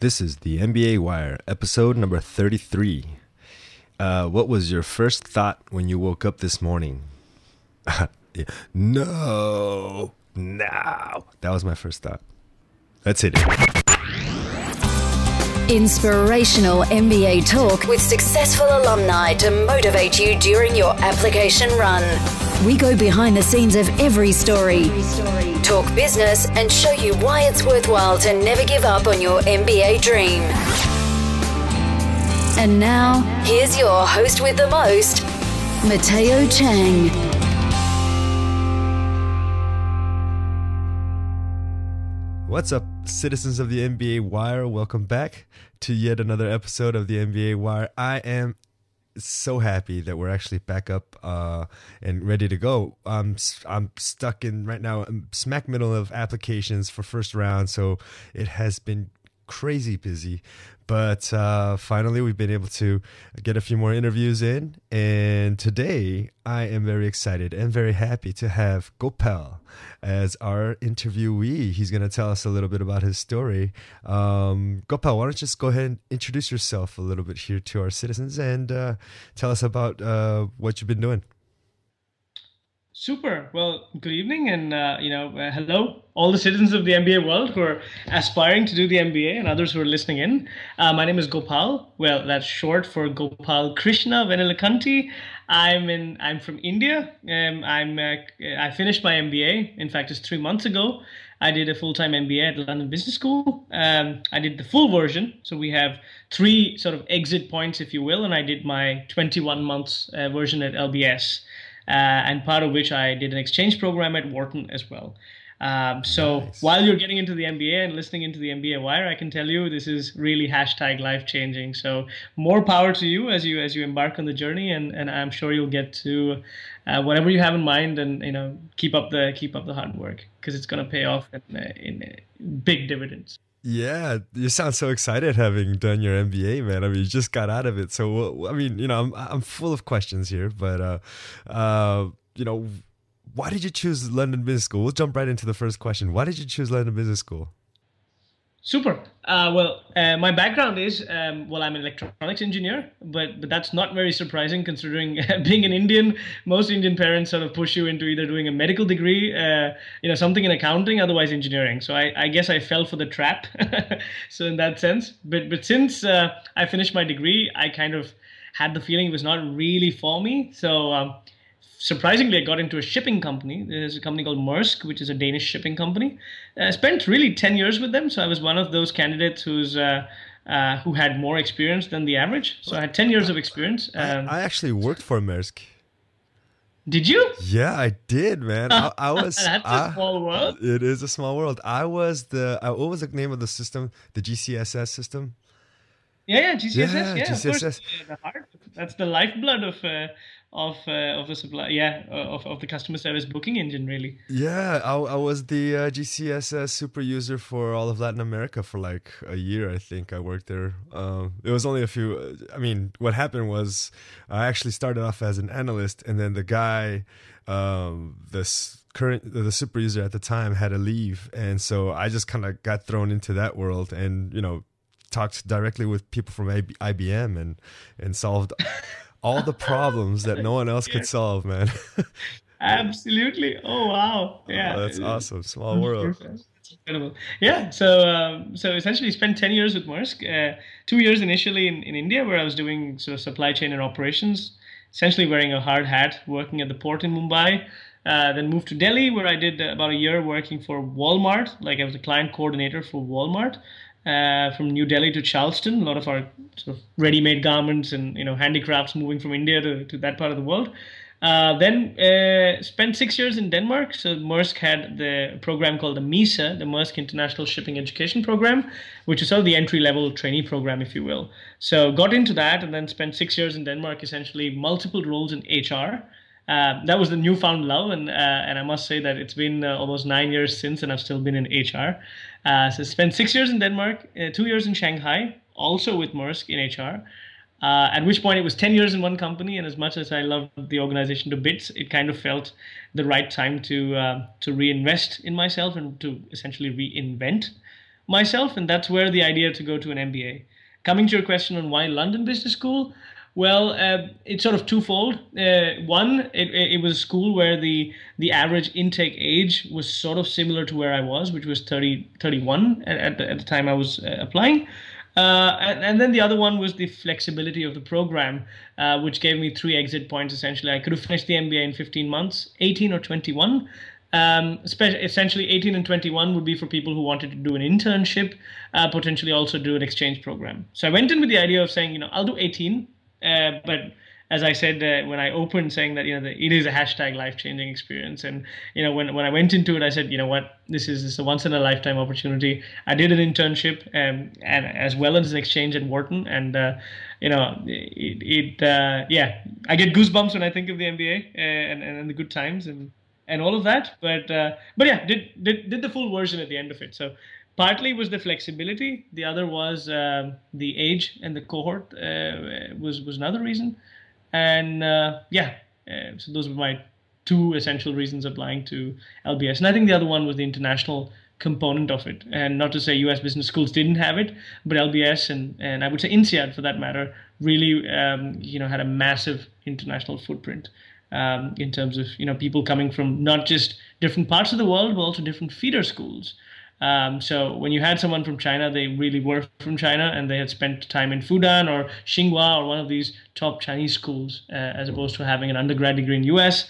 This is the MBA Wire, episode number 33. What was your first thought when you woke up this morning? Yeah. No. That was my first thought. Let's hit it. Inspirational MBA talk with successful alumni to motivate you during your application run. We go behind the scenes of every story, talk business, and show you why it's worthwhile to never give up on your MBA dream. And now, here's your host with the most, Mateo Chang. What's up, citizens of the MBA Wire? Welcome back to yet another episode of the MBA Wire. I am so happy that we're actually back up and ready to go. I'm stuck in right now, I'm smack middle of applications for first round, so it has been crazy busy. But finally, we've been able to get a few more interviews in. And today, I am very excited and very happy to have Gopal as our interviewee. He's going to tell us a little bit about his story. Gopal, why don't you just go ahead and introduce yourself a little bit here to our citizens and tell us about what you've been doing. Super. Well, good evening and, hello, all the citizens of the MBA world who are aspiring to do the MBA and others who are listening in. My name is Gopal. Well, that's short for Gopalkrishna, Vennelakanti. I'm from India. I finished my MBA. In fact, just 3 months ago. I did a full-time MBA at London Business School. I did the full version. So we have 3 sort of exit points, if you will, and I did my 21 months version at LBS. And part of which I did an exchange program at Wharton as well. So nice. While you're getting into the MBA and listening into the MBA Wire, I can tell you this is really life-changing. So more power to you as you embark on the journey, and I'm sure you'll get to whatever you have in mind, and keep up the hard work, because it's going to pay off in big dividends. Yeah, you sound so excited having done your MBA, man. I mean, you just got out of it. So, I mean, I'm full of questions here, but, why did you choose London Business School? We'll jump right into the first question. Why did you choose London Business School? Super. My background is, I'm an electronics engineer, but that's not very surprising considering being an Indian. Most Indian parents sort of push you into either doing a medical degree, something in accounting, otherwise engineering. So I guess I fell for the trap. So in that sense, but since I finished my degree, I kind of had the feeling it was not really for me. So surprisingly, I got into a shipping company. There's a company called Maersk, which is a Danish shipping company. I spent really 10 years with them. So I was one of those candidates who had more experience than the average. So I had 10 years of experience. I actually worked for Maersk. Did you? Yeah, I did, man. I was. That's a small world. It is a small world. I was what was the name of the system? The GCSS system? Yeah, GCSS. Yeah, GCSS. Of course. The heart. That's the lifeblood of the supply, of the customer service booking engine, really. Yeah, I was the GCSS super user for all of Latin America for like a year. I think I worked there. It was only a few. I mean, what happened was I actually started off as an analyst, and then the guy, the super user at the time, had to leave, and so I just kind of got thrown into that world, and talked directly with people from IBM and solved all the problems that no one else could solve, man. Absolutely. Oh, wow. Yeah. Oh, that's awesome. Small world. That's incredible. Yeah. So essentially spent 10 years with Maersk, 2 years initially in India, where I was doing sort of supply chain and operations, essentially wearing a hard hat, working at the port in Mumbai. Then moved to Delhi, where I did about a year working for Walmart. Like I was a client coordinator for Walmart. From New Delhi to Charleston, a lot of our sort of ready-made garments and handicrafts moving from India to that part of the world. Then spent 6 years in Denmark. So Maersk had the program called the MISA, the Maersk International Shipping Education Program, which is sort of the entry-level trainee program, if you will. So got into that and then spent 6 years in Denmark, essentially multiple roles in HR. That was the newfound love, and I must say that it's been almost 9 years since, and I've still been in HR. So I spent 6 years in Denmark, 2 years in Shanghai, also with Maersk in HR. At which point it was 10 years in one company, and as much as I loved the organization to bits, it kind of felt the right time to reinvest in myself and to essentially reinvent myself, and that's where the idea to go to an MBA. Coming to your question on why London Business School, well, it's sort of twofold. One, it was a school where the average intake age was sort of similar to where I was, which was 31 at the time I was applying. And then the other one was the flexibility of the program, which gave me 3 exit points, essentially. I could have finished the MBA in 15 months, 18 or 21. Essentially, 18 and 21 would be for people who wanted to do an internship, potentially also do an exchange program. So I went in with the idea of saying, I'll do 18. But as I said when I opened, saying that it is a hashtag life-changing experience, and when I went into it, I said, this is a once-in-a-lifetime opportunity. I did an internship and as well as an exchange at Wharton, and I get goosebumps when I think of the MBA and the good times and all of that. But yeah, did the full version at the end of it. So partly was the flexibility. The other was the age and the cohort was another reason. And so those were my 2 essential reasons applying to LBS. And I think the other one was the international component of it. And not to say US business schools didn't have it, but LBS and I would say INSEAD for that matter really had a massive international footprint. In terms of people coming from not just different parts of the world, but also different feeder schools. So when you had someone from China, they really were from China, and they had spent time in Fudan or Tsinghua or one of these top Chinese schools, as opposed to having an undergrad degree in US,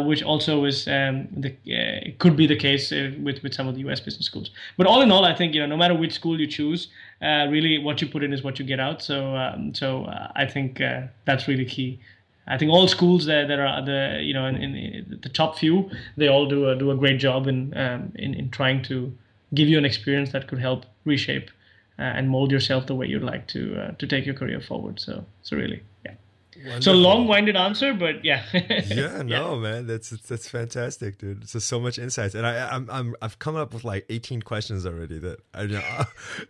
which also is it could be the case with some of the US business schools. But all in all, I think no matter which school you choose, really what you put in is what you get out. So I think that's really key. I think all schools that are in the top few, they all do a great job in trying to give you an experience that could help reshape and mold yourself the way you'd like to take your career forward. So really, yeah. Wonderful. So long-winded answer, but yeah. Yeah, no, man, that's fantastic, dude. So much insights, and I've come up with like 18 questions already that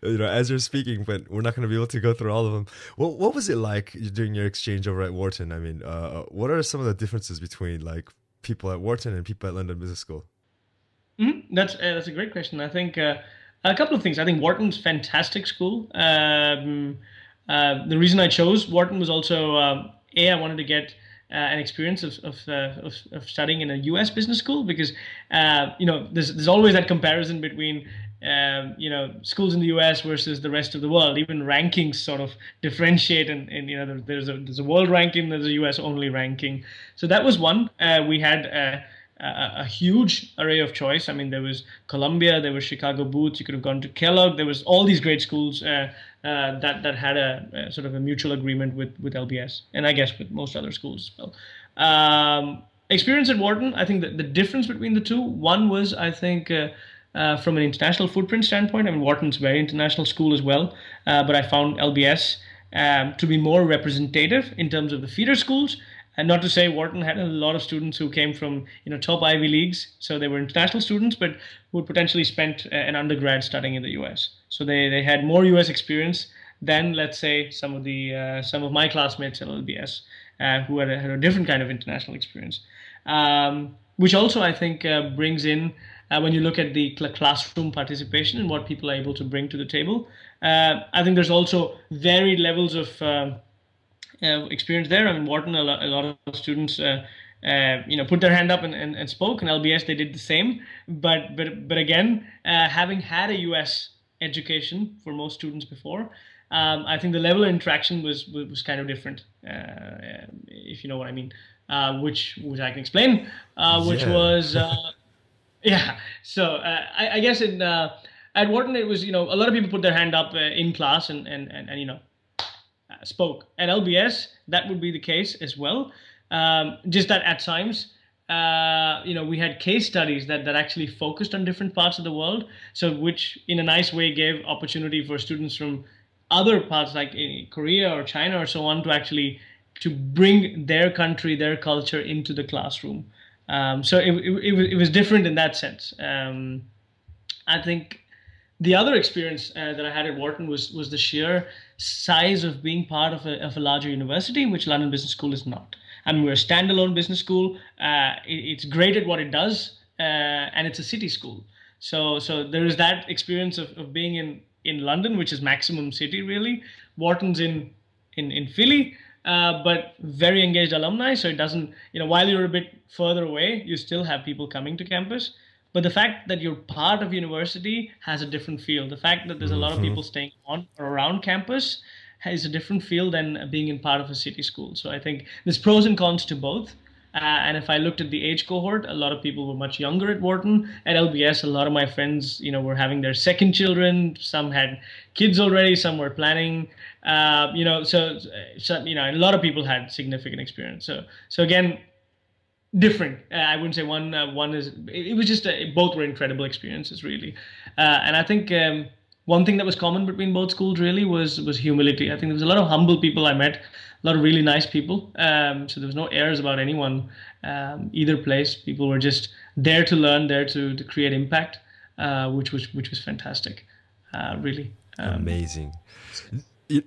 as you're speaking, but we're not going to be able to go through all of them. What was it like during your exchange over at Wharton? I mean, what are some of the differences between like people at Wharton and people at London Business School? Mm-hmm. That's a great question. I think a couple of things. I think Wharton's fantastic school. The reason I chose Wharton was also I wanted to get an experience of studying in a US business school, because there's always that comparison between schools in the US versus the rest of the world. Even rankings sort of differentiate, and there's a world ranking, there's a US only ranking. So that was one. We had a huge array of choice. I mean, there was Columbia, there was Chicago Booth. You could have gone to Kellogg. There was all these great schools that had a sort of a mutual agreement with LBS, and I guess with most other schools as well. Experience at Wharton, I think that the difference between the two, one was, I think, from an international footprint standpoint. I mean, Wharton's a very international school as well, but I found LBS to be more representative in terms of the feeder schools. And not to say Wharton had a lot of students who came from top Ivy Leagues, so they were international students, but who had potentially spent an undergrad studying in the US. So they had more US experience than, let's say, some of my classmates at LBS who had a different kind of international experience, which also I think brings in when you look at the classroom participation and what people are able to bring to the table. I think there's also varied levels of experience there. I mean, Wharton, a lot of students, put their hand up and spoke, and LBS they did the same. But again, having had a US education for most students before, I think the level of interaction was kind of different, if you know what I mean, which I can explain. Which was So I guess at Wharton it was a lot of people put their hand up in class and spoke. At LBS, that would be the case as well. Just that at times, we had case studies that actually focused on different parts of the world. So which in a nice way gave opportunity for students from other parts like in Korea or China or so on to bring their country, their culture into the classroom. So it was different in that sense. I think the other experience that I had at Wharton was the sheer size of being part of a larger university, which London Business School is not. I mean, we're a standalone business school. It's great at what it does, and it's a city school. So there is that experience of being in London, which is maximum city really. Wharton's in Philly, but very engaged alumni. So it doesn't, while you're a bit further away, you still have people coming to campus. But the fact that you're part of university has a different feel. The fact that there's a lot of people staying on or around campus has a different feel than being in part of a city school. So I think there's pros and cons to both. And if I looked at the age cohort, a lot of people were much younger at Wharton. At LBS, a lot of my friends, were having their second children. Some had kids already. Some were planning. So a lot of people had significant experience. So again, different. I wouldn't say one is. It was just both were incredible experiences, really. And I think one thing that was common between both schools really was humility. I think there was a lot of humble people I met, a lot of really nice people. So there was no airs about anyone, either place. People were just there to learn, there to create impact, which was fantastic, really. Amazing.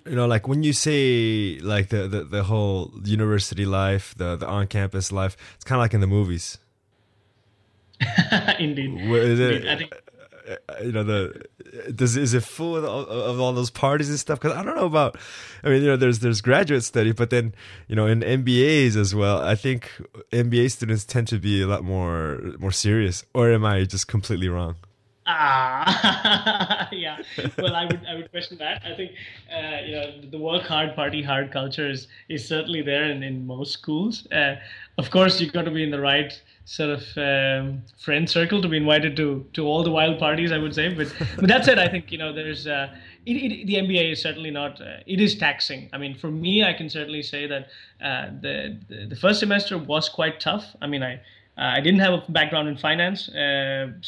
Like when you say like the whole university life, the on-campus life, it's kind of like in the movies. Indeed. Indeed. I think, is it full of all those parties and stuff? Because I don't know about. I mean, there's graduate study, but then in MBAs as well. I think MBA students tend to be a lot more serious. Or am I just completely wrong? Yeah. Well, I would question that. I think the work hard, party hard culture is certainly there in most schools. Of course, you've got to be in the right sort of friend circle to be invited to all the wild parties, I would say. But that said, I think there's the MBA is certainly not. It is taxing. I mean, for me, I can certainly say that the first semester was quite tough. I mean, I didn't have a background in finance, and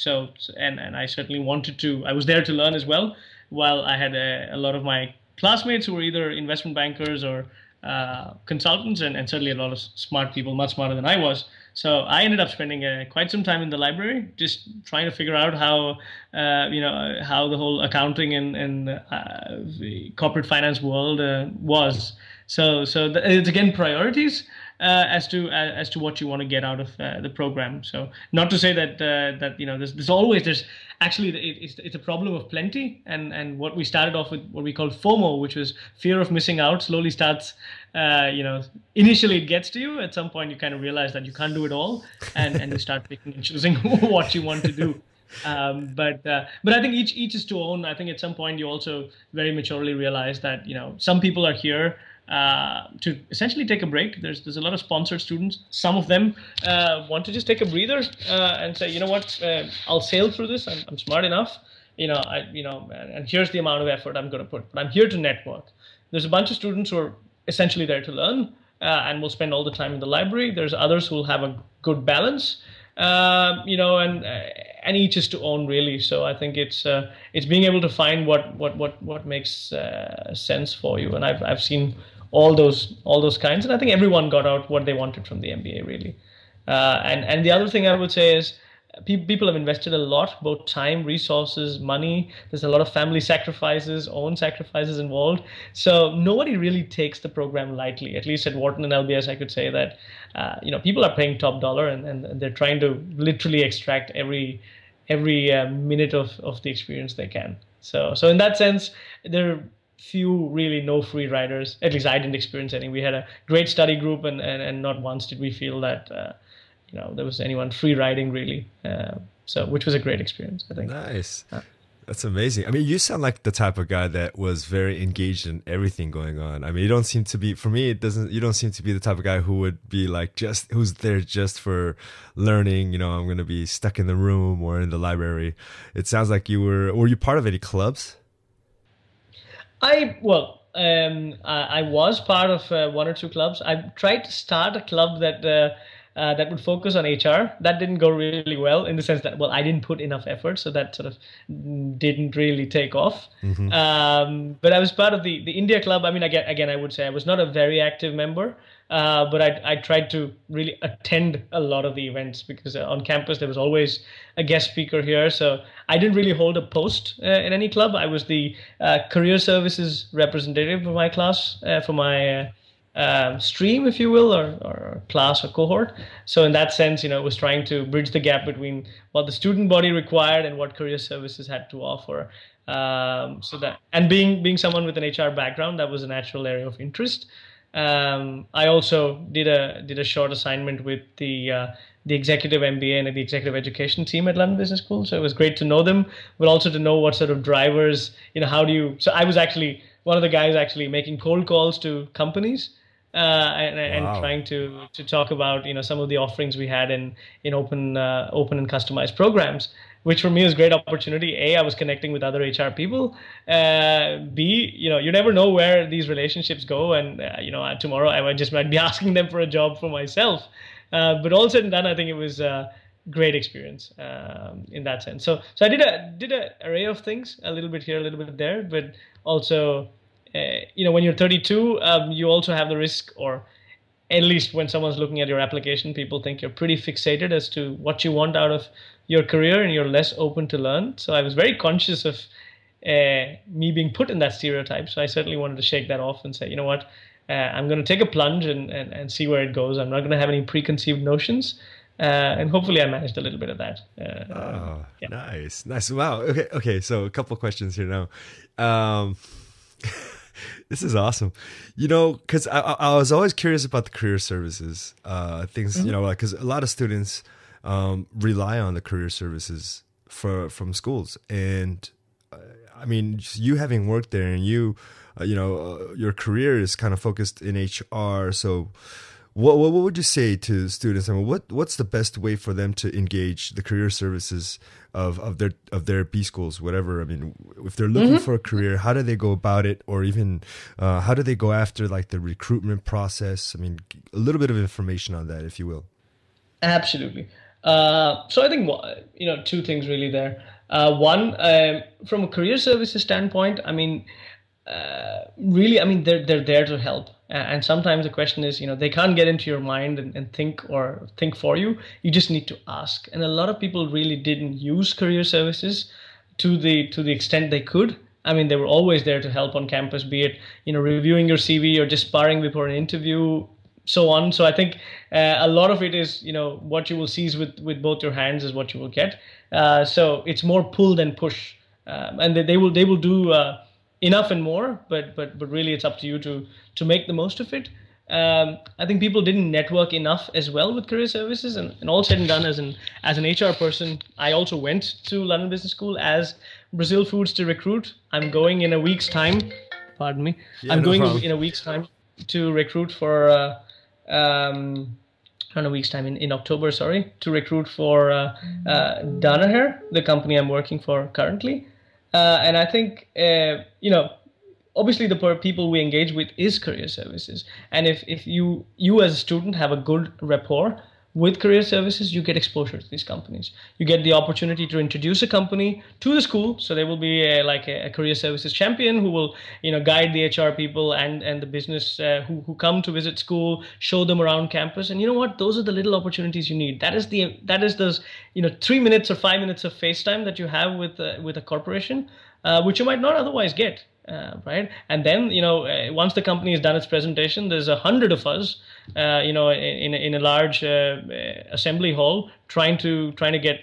I certainly wanted to. I was there to learn as well. While I had a lot of my classmates who were either investment bankers or consultants, and certainly a lot of smart people, much smarter than I was. So I ended up spending quite some time in the library, just trying to figure out how the whole accounting and the corporate finance world was. So it's again priorities. As to what you want to get out of the program. So not to say that there's actually it's a problem of plenty, and what we started off with, what we call FOMO, which was fear of missing out, slowly starts. Initially it gets to you. At some point you kind of realize that you can't do it all, and you start picking and choosing what you want to do. But I think each is to own. I think at some point you also very maturely realize that some people are here to essentially take a break. There's a lot of sponsored students. Some of them want to just take a breather and say, what, I'll sail through this. I'm smart enough, and here's the amount of effort I'm going to put. But I'm here to network. There's a bunch of students who are essentially there to learn and will spend all the time in the library. There's others who will have a good balance, and each is to own really. So I think it's being able to find what makes sense for you. And I've seen all those kinds, and I think everyone got out what they wanted from the MBA really. And the other thing I would say is people have invested a lot, both time, resources, money. There's a lot of family sacrifices, own sacrifices involved. So nobody really takes the program lightly. At least at Wharton and LBS, I could say that people are paying top dollar, and they're trying to literally extract every minute of the experience they can. So in that sense, there are few really no free riders. At least I didn't experience any. We had a great study group, and not once did we feel that there was anyone free riding really. Which was a great experience, I think. Nice. That's amazing. I mean, you sound like the type of guy that was very engaged in everything going on. I mean, you don't seem to be, for me, you don't seem to be the type of guy who would be like who's there just for learning, I'm going to be stuck in the room or in the library. It sounds like were you part of any clubs? I was part of one or two clubs. I tried to start a club that would focus on HR. That didn't go really well, in the sense that, I didn't put enough effort, so that sort of didn't really take off. Mm-hmm. But I was part of the India club. I mean, again, I would say I was not a very active member, but I tried to really attend a lot of the events, because on campus there was always a guest speaker here. So I didn't really hold a post in any club. I was the career services representative for my class, for my stream, if you will, or class or cohort. So in that sense, it was trying to bridge the gap between what the student body required and what career services had to offer. So that, and being someone with an HR background, that was a natural area of interest. I also did a short assignment with the executive MBA and the executive education team at London Business School. So it was great to know them, but also to know what sort of drivers, so I was actually one of the guys actually making cold calls to companies and trying to talk about, some of the offerings we had in open and customized programs, which for me was a great opportunity. A, I was connecting with other HR people. B, you never know where these relationships go. And, tomorrow I might be asking them for a job for myself. But all said and done, I think it was a great experience in that sense. So I did an array of things, a little bit here, a little bit there, but also, when you're 32, you also have the risk, or at least when someone's looking at your application, people think you're pretty fixated as to what you want out of your career and you're less open to learn. So I was very conscious of me being put in that stereotype. So I certainly wanted to shake that off and say, you know what, I'm going to take a plunge and see where it goes. I'm not going to have any preconceived notions. And hopefully I managed a little bit of that. Yeah. Nice. Wow. Okay. So a couple of questions here now. This is awesome. Because I was always curious about the career services things, because a lot of students rely on the career services from schools. And I mean, you having worked there and your career is kind of focused in HR. So what would you say to students? I mean, what's the best way for them to engage the career services of their B schools, whatever? I mean, if they're looking for a career, how do they go about it? Or even how do they go after like the recruitment process? I mean, a little bit of information on that, if you will. Absolutely. So I think, two things really there. One, from a career services standpoint, I mean, really, I mean, they're there to help. And sometimes the question is, they can't get into your mind and think for you. You just need to ask. And a lot of people really didn't use career services to the extent they could. I mean, they were always there to help on campus, be it, reviewing your CV or just sparring before an interview, so on. So I think a lot of it is, what you will seize with both your hands is what you will get. So it's more pull than push. And they will do enough and more, but really it's up to you to make the most of it. I think people didn't network enough as well with career services, and all said and done, as an HR person, I also went to London Business School as Brazil Foods to recruit. I'm going in a week's time. Pardon me. Yeah, I'm going problem. in a week's time to recruit for not a week's time, in October, to recruit for Danaher, the company I'm working for currently. And I think, obviously the people we engage with is career services. And if you as a student have a good rapport with career services, you get exposure to these companies. You get the opportunity to introduce a company to the school. So there will be a career services champion who will, guide the HR people and the business who come to visit school, show them around campus. And you know what? Those are the little opportunities you need. That is those 3 minutes or 5 minutes of FaceTime that you have with a corporation, which you might not otherwise get. Right. And then, once the company has done its presentation, there's 100 of us, in a large assembly hall trying to get,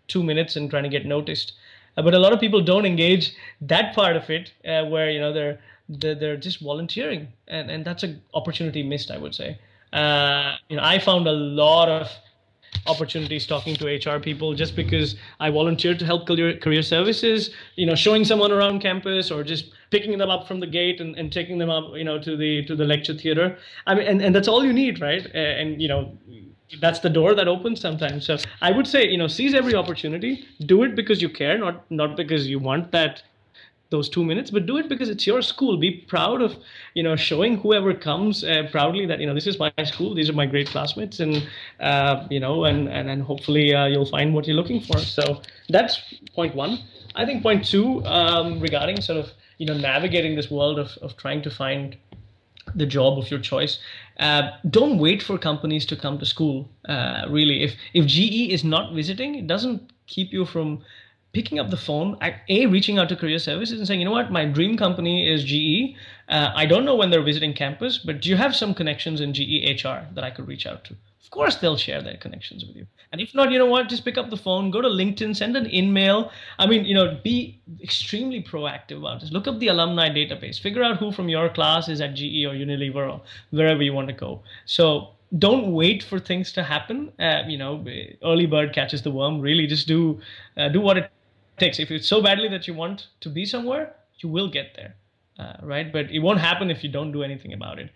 2 minutes and trying to get noticed. But a lot of people don't engage that part of it where, they're just volunteering. And that's an opportunity missed, I would say. I found a lot of opportunities talking to HR people just because I volunteered to help career services, showing someone around campus or just picking them up from the gate and taking them up, to the lecture theater. I mean, and that's all you need, right? And that's the door that opens sometimes. So I would say, seize every opportunity, do it because you care, not because you want those 2 minutes, but do it because it's your school. Be proud of, showing whoever comes proudly that, this is my school, these are my great classmates, and, and hopefully you'll find what you're looking for. So that's point one. I think point two, regarding sort of, navigating this world of trying to find the job of your choice. Don't wait for companies to come to school. Really, if GE is not visiting, it doesn't keep you from picking up the phone, reaching out to career services and saying, you know what, my dream company is GE. I don't know when they're visiting campus, but do you have some connections in GE HR that I could reach out to? Of course, they'll share their connections with you. And if not, you know what, just pick up the phone, go to LinkedIn, send an email. I mean, be extremely proactive about this. Look up the alumni database, figure out who from your class is at GE or Unilever or wherever you want to go. So don't wait for things to happen. Early bird catches the worm. Really, just do what it takes. If it's so badly that you want to be somewhere, you will get there, right? But it won't happen if you don't do anything about it.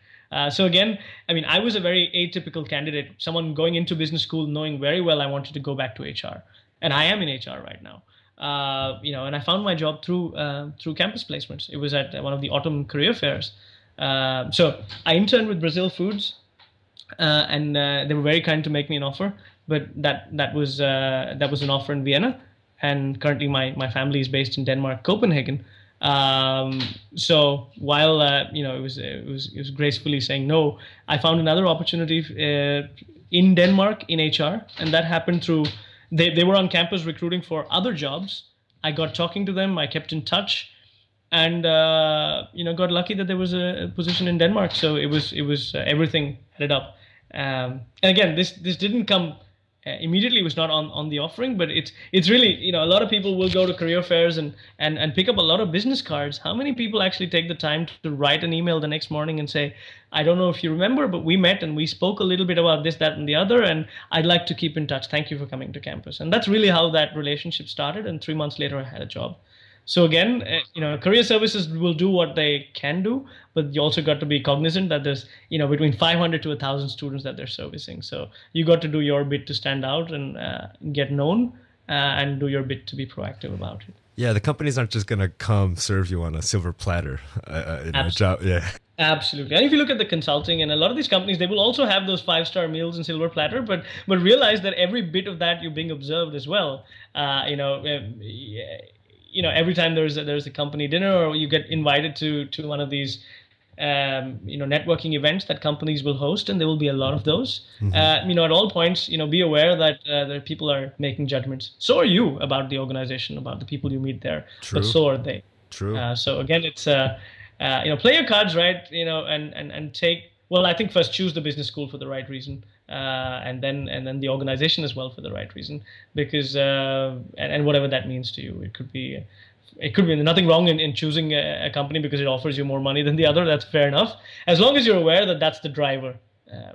So again, I mean, I was a very atypical candidate, someone going into business school knowing very well I wanted to go back to HR, and I am in HR right now. And I found my job through campus placements. It was at one of the autumn career fairs. So I interned with Brazil Foods, and they were very kind to make me an offer. But that was an offer in Vienna, and currently my family is based in Denmark, Copenhagen. So while it was gracefully saying no, I found another opportunity in Denmark in HR, and that happened through they were on campus recruiting for other jobs. I got talking to them, I kept in touch, and got lucky that there was a position in Denmark. So it was everything added up. And again, this didn't come immediately, was not on the offering, but it's really, a lot of people will go to career fairs and pick up a lot of business cards. How many people actually take the time to write an email the next morning and say, I don't know if you remember, but we met and we spoke a little bit about this, that, and the other, and I'd like to keep in touch. Thank you for coming to campus. And that's really how that relationship started. And 3 months later, I had a job. So again, career services will do what they can do, but you also got to be cognizant that there's, between 500 to 1,000 students that they're servicing. So you got to do your bit to stand out and get known, and do your bit to be proactive about it. Yeah, the companies aren't just going to come serve you on a silver platter in a job. Yeah. Absolutely. And if you look at the consulting, and a lot of these companies, they will also have those 5-star meals and silver platter, but realize that every bit of that you're being observed as well. Every time there's a company dinner, or you get invited to one of these networking events that companies will host, and there will be a lot of those. Mm-hmm. At all points, be aware that there people are making judgments. So are you about the organization, about the people you meet there. True. But so are they. True. So again, it's play your cards right. And take. Well, I think first choose the business school for the right reason, and then the organization as well for the right reason, because and whatever that means to you, it could be nothing wrong in choosing a company because it offers you more money than the other. That's fair enough, as long as you're aware that that's the driver,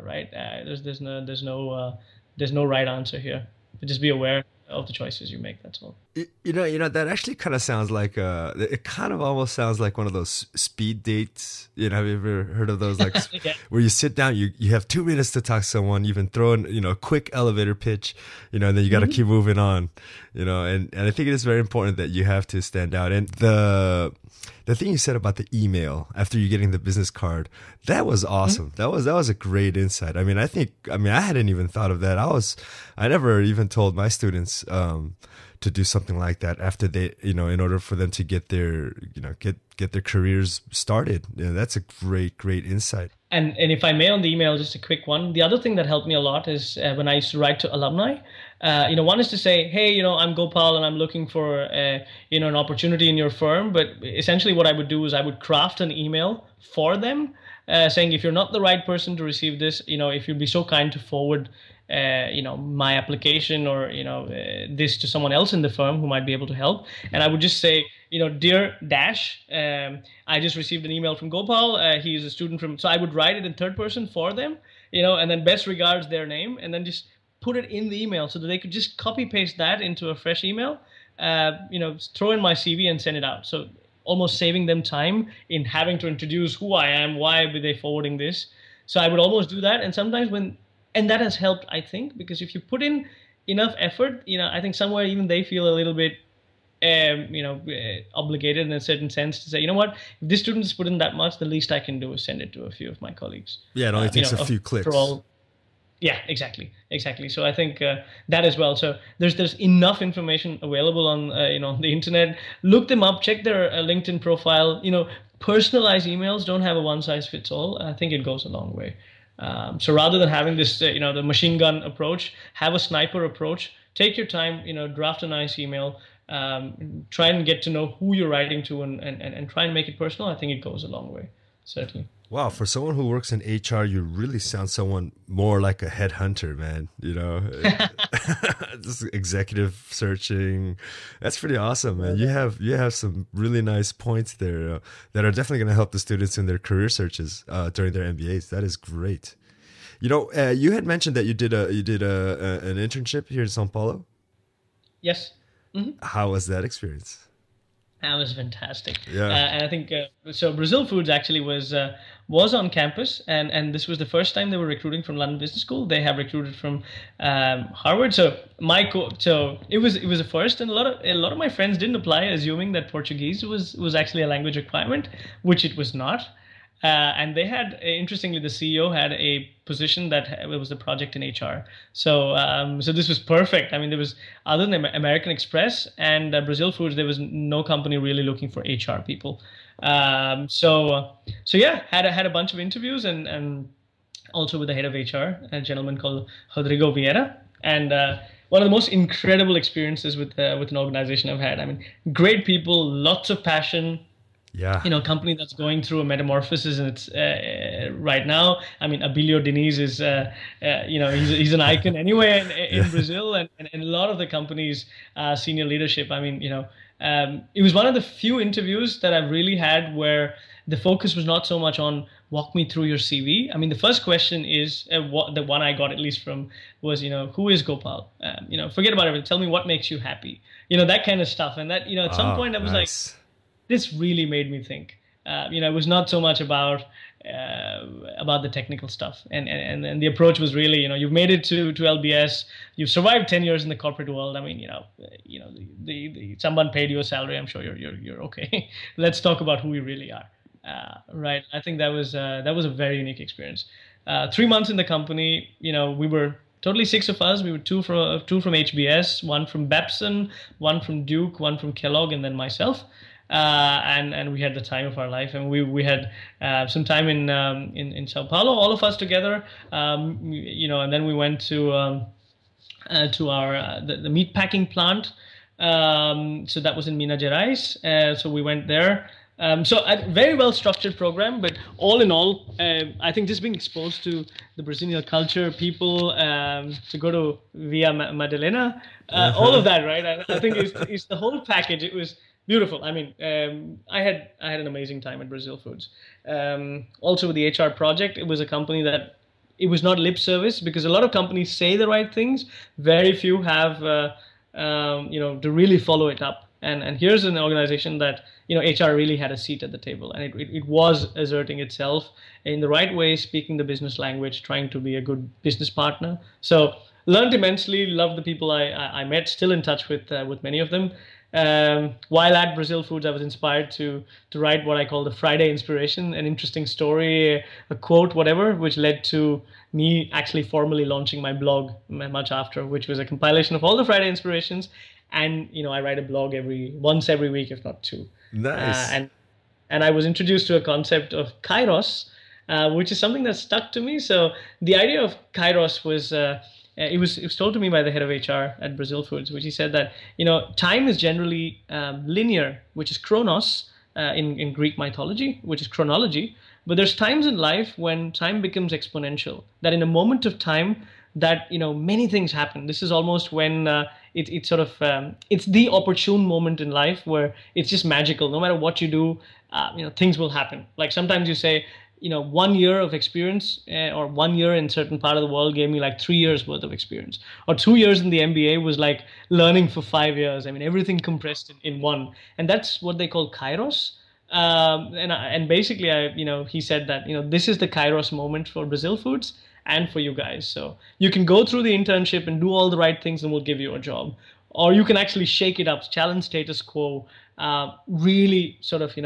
right? There's no right answer here. But just be aware of the choices you make. That's all. That actually kind of sounds like it kind of almost sounds like one of those speed dates. Have you ever heard of those? Like yeah. Where you sit down, you have 2 minutes to talk to someone, you even throw in a quick elevator pitch, and then you got to keep moving on, and I think it is very important that you have to stand out. And the thing you said about the email after you getting the business card, that was awesome. Mm-hmm. That was a great insight. I mean, I hadn't even thought of that. I never even told my students to do something like that after they, in order for them to get their, get their careers started. That's a great insight. And if I may, on the email, just a quick one. The other thing that helped me a lot is when I used to write to alumni. One is to say, hey, I'm Gopal and I'm looking for an opportunity in your firm. But essentially, what I would do is I would craft an email for them, saying, if you're not the right person to receive this, if you'd be so kind to forward my application or this to someone else in the firm who might be able to help. And I would just say, dear Dash, I just received an email from Gopal. He's a student from. So I would write it in third person for them, and then best regards their name, and then just put it in the email so that they could just copy paste that into a fresh email, throw in my CV and send it out. So almost saving them time in having to introduce who I am, why are they forwarding this. So I would almost do that. And sometimes and that has helped, I think, because if you put in enough effort, I think somewhere even they feel a little bit, obligated in a certain sense to say, what, if this student has put in that much, the least I can do is send it to a few of my colleagues. Yeah, it only takes a few clicks. Yeah, exactly. So I think that as well. So there's enough information available on the internet. Look them up. Check their LinkedIn profile. Personalized emails don't have a one size fits all. I think it goes a long way. So rather than having this, the machine gun approach, have a sniper approach. Take your time. Draft a nice email. try and get to know who you're writing to, and try and make it personal. I think it goes a long way, certainly. Wow, for someone who works in HR, you really sound someone more like a headhunter, man. You know, just executive searching. That's pretty awesome, man. You have some really nice points there that are definitely going to help the students in their career searches during their MBAs. That is great. You know, you had mentioned that you did an internship here in Sao Paulo. Yes. Mm-hmm. How was that experience? That was fantastic. Yeah. And I think so. Brazil Foods actually was on campus, and this was the first time they were recruiting from London Business School. They have recruited from Harvard. So it was a first, and a lot of my friends didn't apply, assuming that Portuguese was actually a language requirement, which it was not. And they had, interestingly, the CEO had a position that it was a project in HR. So this was perfect. I mean, there was, other than American Express and Brazil Foods, there was no company really looking for HR people. So yeah, had a bunch of interviews, and also with the head of HR, a gentleman called Rodrigo Vieira. And one of the most incredible experiences with an organization I've had. I mean, great people, lots of passion. Yeah, Company that's going through a metamorphosis, and it's right now. I mean, Abilio Diniz is, he's an icon anyway in Brazil, and a lot of the company's senior leadership. I mean, it was one of the few interviews that I've really had where the focus was not so much on walk me through your CV. I mean, the first question is what the one I got at least from was, who is Gopal? Forget about everything. Tell me what makes you happy. That kind of stuff. And that, at some point I was nice. like, this really made me think. It was not so much about the technical stuff, and the approach was really, you've made it to LBS, you've survived 10 years in the corporate world. I mean, the someone paid you a salary. I'm sure you're okay. Let's talk about who we really are, right? I think that was a very unique experience. 3 months in the company, we were totally 6 of us. We were two from HBS, one from Babson, one from Duke, one from Kellogg, and then myself. And we had the time of our life, and we had some time in Sao Paulo, all of us together, and then we went to our the meat packing plant. So that was in Minas Gerais. So we went there. So a very well structured program, but all in all, I think just being exposed to the Brazilian culture, people, to go to Via Madalena, all of that, right? I think it's the whole package. It was beautiful. I mean, I had an amazing time at Brazil Foods. Also with the HR project, it was a company that it was not lip service, because a lot of companies say the right things. Very few have, to really follow it up. And here's an organization that, HR really had a seat at the table, and it was asserting itself in the right way, speaking the business language, trying to be a good business partner. So learned immensely, loved the people I met, still in touch with many of them. While at Brazil Foods, I was inspired to write what I call the Friday inspiration, an interesting story, a quote, whatever, which led to me actually formally launching my blog much after, which was a compilation of all the Friday inspirations. And, I write a blog once every week, if not two. Nice. And I was introduced to a concept of Kairos, which is something that stuck to me. So the idea of Kairos was, it was told to me by the head of HR at Brazil Foods, which he said that, time is generally linear, which is chronos in Greek mythology, which is chronology. But there's times in life when time becomes exponential, that in a moment of time that, many things happen. This is almost when it's sort of, it's the opportune moment in life where it's just magical. No matter what you do, things will happen. Like sometimes you say, 1 year of experience or 1 year in certain part of the world gave me like 3 years worth of experience, or 2 years in the MBA was like learning for 5 years. I mean, everything compressed in one, and that's what they call Kairos. And basically, he said that, this is the Kairos moment for Brazil Foods and for you guys. So you can go through the internship and do all the right things and we'll give you a job. Or you can actually shake it up, challenge status quo, really sort of,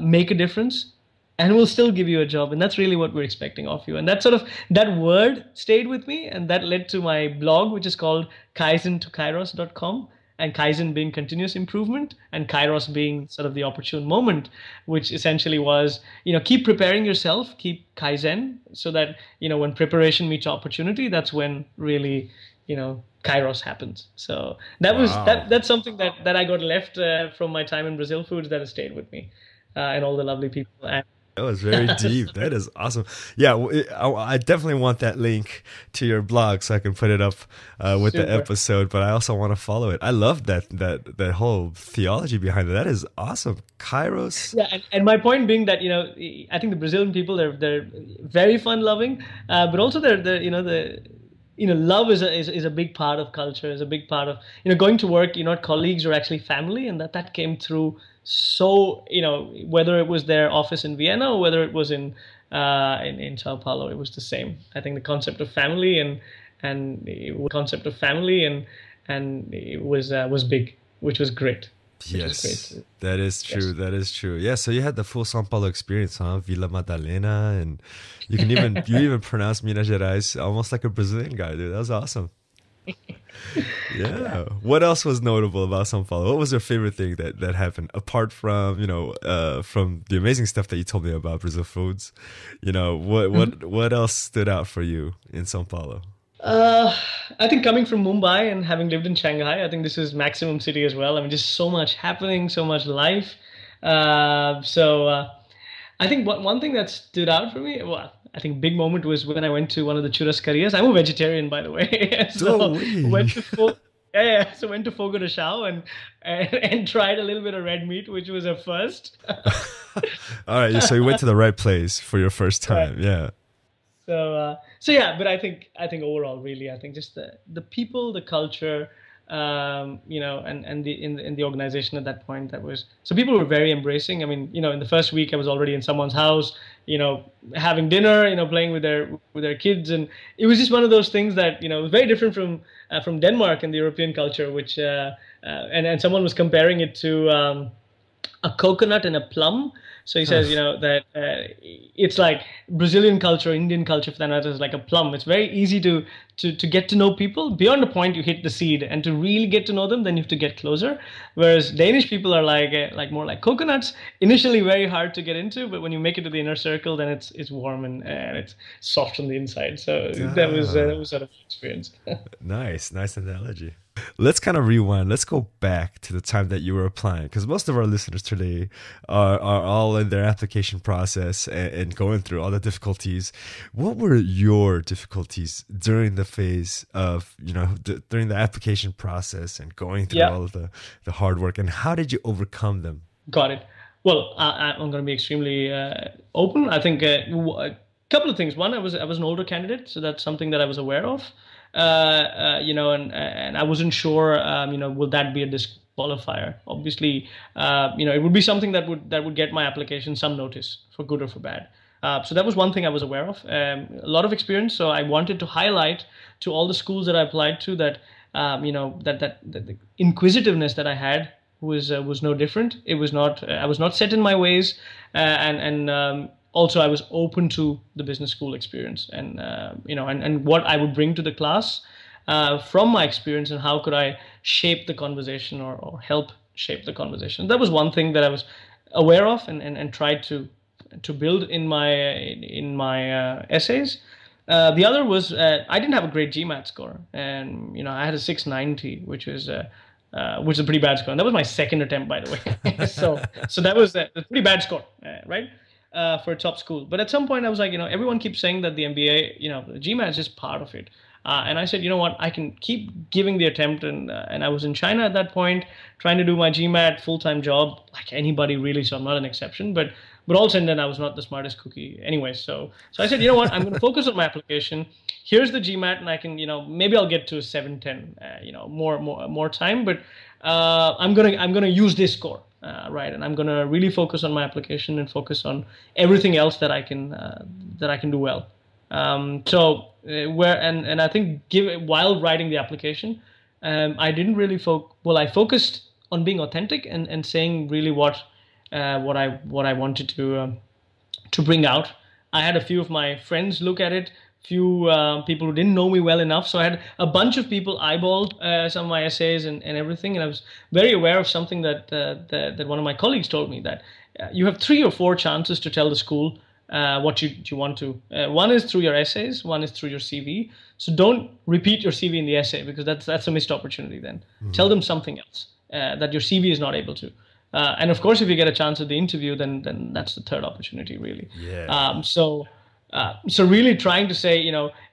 make a difference, and we'll still give you a job. And that's really what we're expecting of you. And that word stayed with me, and that led to my blog, which is called kaizentokairos.com. And Kaizen being continuous improvement, and Kairos being sort of the opportune moment, which essentially was, keep preparing yourself, keep Kaizen, so that, when preparation meets opportunity, that's when really, Kairos happens. So that's something that I got left from my time in Brazil Foods that has stayed with me, and all the lovely people. And that was very deep. That is awesome. Yeah, I definitely want that link to your blog so I can put it up with the episode. But I also want to follow it. I love that whole theology behind it. That is awesome. Kairos. Yeah, and my point being that I think the Brazilian people they're very fun loving, but also they're love is a big part of culture. Is a big part of going to work. Colleagues are actually family, and that came through. So whether it was their office in Vienna or whether it was in Sao Paulo, it was the same. I think the concept of family and it was big, which was great. Yes, that is true. Yes. That is true. Yeah, so you had the full Sao Paulo experience, huh? Vila Madalena, and you even pronounce Minas Gerais almost like a Brazilian guy, dude. That was awesome. Yeah. What else was notable about Sao Paulo? What was your favorite thing that happened apart from from the amazing stuff that you told me about Brazil Foods? What else stood out for you in Sao Paulo? I think coming from Mumbai and having lived in Shanghai, I think this is maximum city as well. I mean, just so much happening, so much life. I think one thing that stood out for me, well, I think big moment was when I went to one of the churrascarias. I'm a vegetarian, by the way. So went to Fogo de Chão and tried a little bit of red meat, which was a first. All right, so you went to the right place for your first time, right. Yeah. So yeah, but I think overall, really, I think just the people, the culture, and in the organization at that point, so people were very embracing. I mean, in the first week I was already in someone's house, having dinner, playing with their kids, and it was just one of those things that was very different from Denmark and the European culture, which and someone was comparing it to a coconut and a plum. So he says, that it's like Brazilian culture, Indian culture, for that matter, is like a plum. It's very easy to get to know people. Beyond the point you hit the seed, and to really get to know them, then you have to get closer. Whereas Danish people are like more like coconuts. Initially very hard to get into, but when you make it to the inner circle, then it's warm and it's soft on the inside. So that was sort of an experience. Nice analogy. Let's kind of rewind. Let's go back to the time that you were applying, because most of our listeners today are all in their application process and going through all the difficulties. What were your difficulties during the phase of, during the application process and going through all of the hard work, and how did you overcome them? Got it. Well, I'm going to be extremely open. I think a couple of things. One, I was an older candidate, so that's something that I was aware of. And I wasn't sure, will that be a disqualifier? Obviously, it would be something that would get my application some notice, for good or for bad. So that was one thing I was aware of. A lot of experience. So I wanted to highlight to all the schools that I applied to that, that the inquisitiveness that I had was no different. It was not. I was not set in my ways, and also I was open to the business school experience, and and what I would bring to the class from my experience, and how could I shape the conversation or help shape the conversation. That was one thing that I was aware of and tried to build in my essays. The other was I didn't have a great GMAT score, and I had a 690, which is a pretty bad score. And that was my second attempt, by the way. so that was a pretty bad score, right? For a top school. But at some point I was like, everyone keeps saying that the MBA, the GMAT is just part of it. And I said, you know what, I can keep giving the attempt. And I was in China at that point, trying to do my GMAT full-time job, like anybody really, so I'm not an exception. But also, and then I was not the smartest cookie anyway. So I said, you know what, I'm going to focus on my application. Here's the GMAT, and I can, maybe I'll get to a 710, more time. But I'm gonna use this score. Right, and I'm gonna really focus on my application and focus on everything else that I can do well. I think while writing the application, I didn't really I focused on being authentic and saying really what I wanted to bring out. I had a few of my friends look at it. Few people who didn't know me well enough. So I had a bunch of people eyeball some of my essays and everything. And I was very aware of something that one of my colleagues told me, that you have 3 or 4 chances to tell the school what you want to. One is through your essays, one is through your CV. So don't repeat your CV in the essay, because that's a missed opportunity then. Tell them something else that your CV is not able to. And of course, if you get a chance at the interview, then that's the third opportunity, really. Yeah. So really trying to say,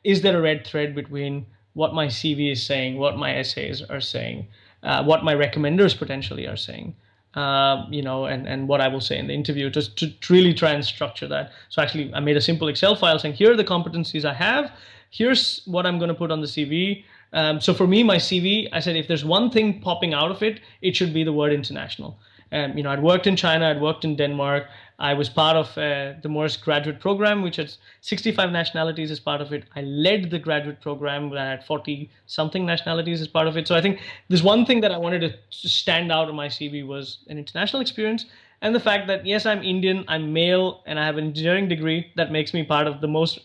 is there a red thread between what my CV is saying, what my essays are saying, what my recommenders potentially are saying, and what I will say in the interview, to really try and structure that. So actually, I made a simple Excel file saying, here are the competencies I have. Here's what I'm going to put on the CV. So for me, my CV, I said, if there's one thing popping out of it, it should be the word international. I'd worked in China, I'd worked in Denmark. I was part of the Maersk graduate program, which had 65 nationalities as part of it. I led the graduate program that had 40-something nationalities as part of it. So I think there's one thing that I wanted to stand out on my CV was an international experience, and the fact that, yes, I'm Indian, I'm male, and I have an engineering degree that makes me part of the most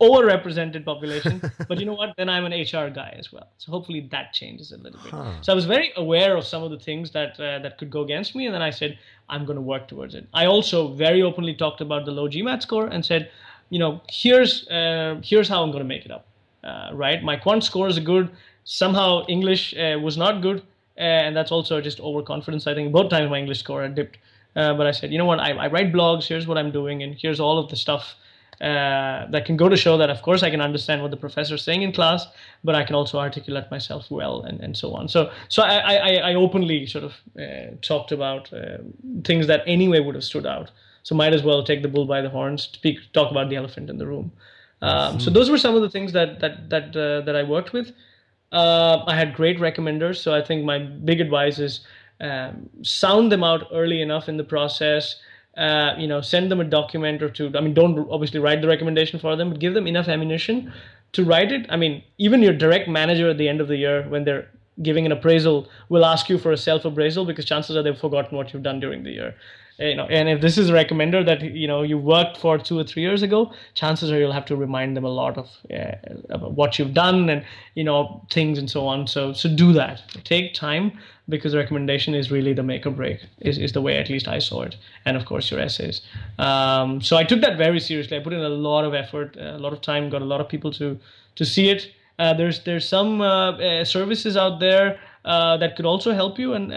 overrepresented population. But you know what? Then I'm an HR guy as well. So hopefully that changes a little bit. So I was very aware of some of the things that could go against me. And then I said, I'm going to work towards it. I also very openly talked about the low GMAT score and said, here's how I'm going to make it up. Right? My quant scores are good. Somehow English was not good. And that's also just overconfidence. I think both times my English score had dipped. But I said, you know what? I write blogs. Here's what I'm doing. And here's all of the stuff that can go to show that, of course, I can understand what the professor is saying in class, but I can also articulate myself well, and so on. So I openly sort of talked about things that anyway would have stood out. So might as well take the bull by the horns, talk about the elephant in the room. So those were some of the things that I worked with. I had great recommenders. So I think my big advice is sound them out early enough in the process. Send them a document or two. I mean, don't obviously write the recommendation for them, but give them enough ammunition to write it. I mean, even your direct manager at the end of the year, when they're giving an appraisal, will ask you for a self-appraisal, because chances are they've forgotten what you've done during the year. And if this is a recommender that you worked for 2 or 3 years ago, chances are you'll have to remind them a lot of about what you've done and things and so on. So do that. Take time, because the recommendation is really the make or break. Is the way at least I saw it. And of course your essays. So I took that very seriously. I put in a lot of effort, a lot of time, got a lot of people to see it. There's some services out there that could also help you, and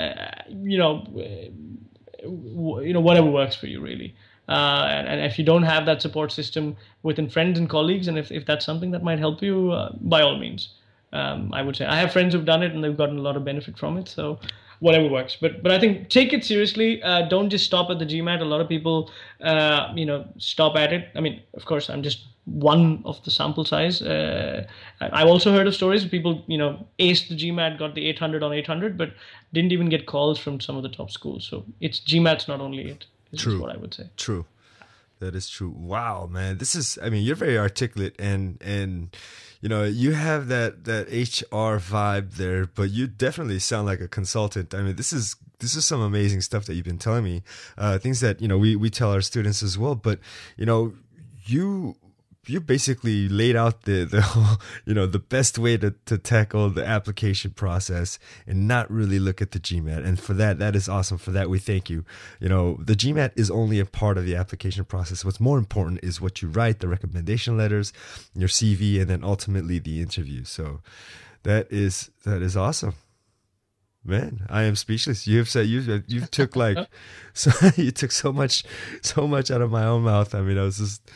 whatever works for you, really. And if you don't have that support system within friends and colleagues, and if that's something that might help you, by all means, I would say. I have friends who've done it and they've gotten a lot of benefit from it. So whatever works. But I think take it seriously. Don't just stop at the GMAT. A lot of people, stop at it. I mean, of course, I'm just one of the sample size. I've also heard of stories of people, aced the GMAT, got the 800 on 800, but didn't even get calls from some of the top schools. So it's GMAT's not only it. Is what I would say. True. That is true. Wow, man. You're very articulate and you have that HR vibe there, but you definitely sound like a consultant. I mean, this is some amazing stuff that you've been telling me, things that, we tell our students as well, but, you basically laid out the whole, the best way to tackle the application process and not really look at the GMAT. And for that is awesome. For that, we thank you. The GMAT is only a part of the application process. What's more important is what you write, the recommendation letters, your CV, and then ultimately the interview. So that is awesome. Man, I am speechless. You have said you took you took so much out of my own mouth. I mean, I was just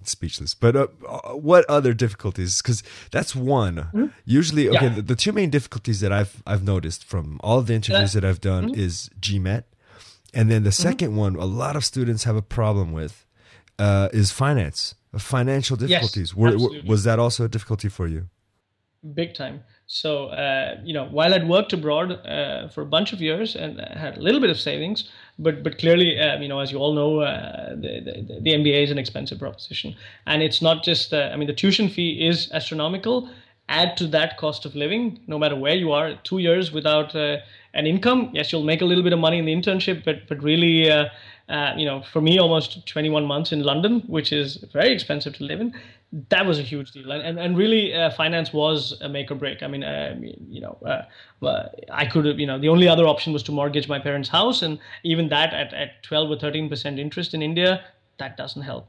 speechless. But what other difficulties? Because that's one. Usually, okay, the two main difficulties that I've noticed from all of the interviews that I've done is GMAT, and then the second one, a lot of students have a problem with, is financial difficulties. Yes, was that also a difficulty for you? Big time. So, while I'd worked abroad for a bunch of years and had a little bit of savings, but clearly, as you all know, the MBA is an expensive proposition. And it's not just, the tuition fee is astronomical. Add to that cost of living, no matter where you are, 2 years without an income. Yes, you'll make a little bit of money in the internship, but really, for me, almost 21 months in London, which is very expensive to live in. That was a huge deal, and really, finance was a make or break. I mean, I could have, the only other option was to mortgage my parents' house, and even that at 12 or 13% interest in India, that doesn't help.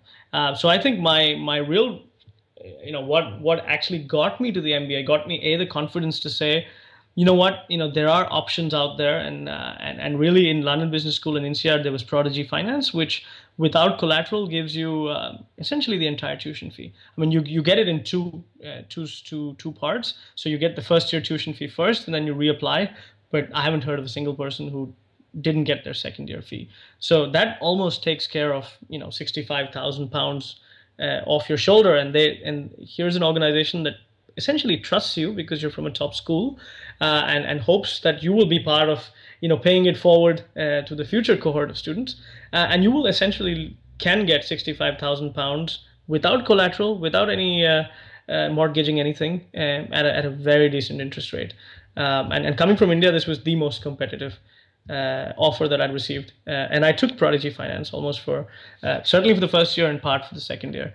So I think my real, what actually got me to the MBA, got me the confidence to say, you know what, there are options out there, and really in London Business School in NCR there was Prodigy Finance, which without collateral gives you essentially the entire tuition fee. I mean, you get it in two parts. So you get the first year tuition fee first, and then you reapply. But I haven't heard of a single person who didn't get their second year fee. So that almost takes care of £65,000 off your shoulder. And here's an organization that essentially trusts you because you're from a top school, and hopes that you will be part of paying it forward to the future cohort of students, and you will essentially can get £65,000 without collateral, without any mortgaging anything, at a very decent interest rate. And coming from India, this was the most competitive offer that I'd received, and I took Prodigy Finance almost for certainly for the first year and part for the second year.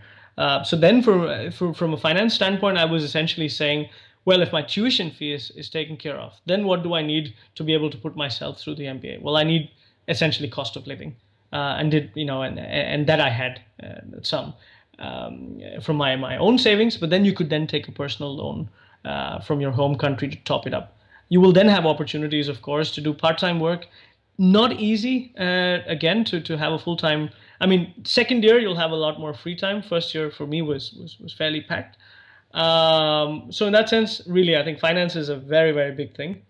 So then, from a finance standpoint, I was essentially saying, well, if my tuition fee is taken care of, then what do I need to be able to put myself through the MBA? Well, I need essentially cost of living, and that I had some from my own savings. But then you could then take a personal loan from your home country to top it up. You will then have opportunities, of course, to do part-time work. Not easy, again, to have a full-time. I mean, second year you'll have a lot more free time. First year for me was fairly packed. So in that sense, really, I think finance is a very, very big thing.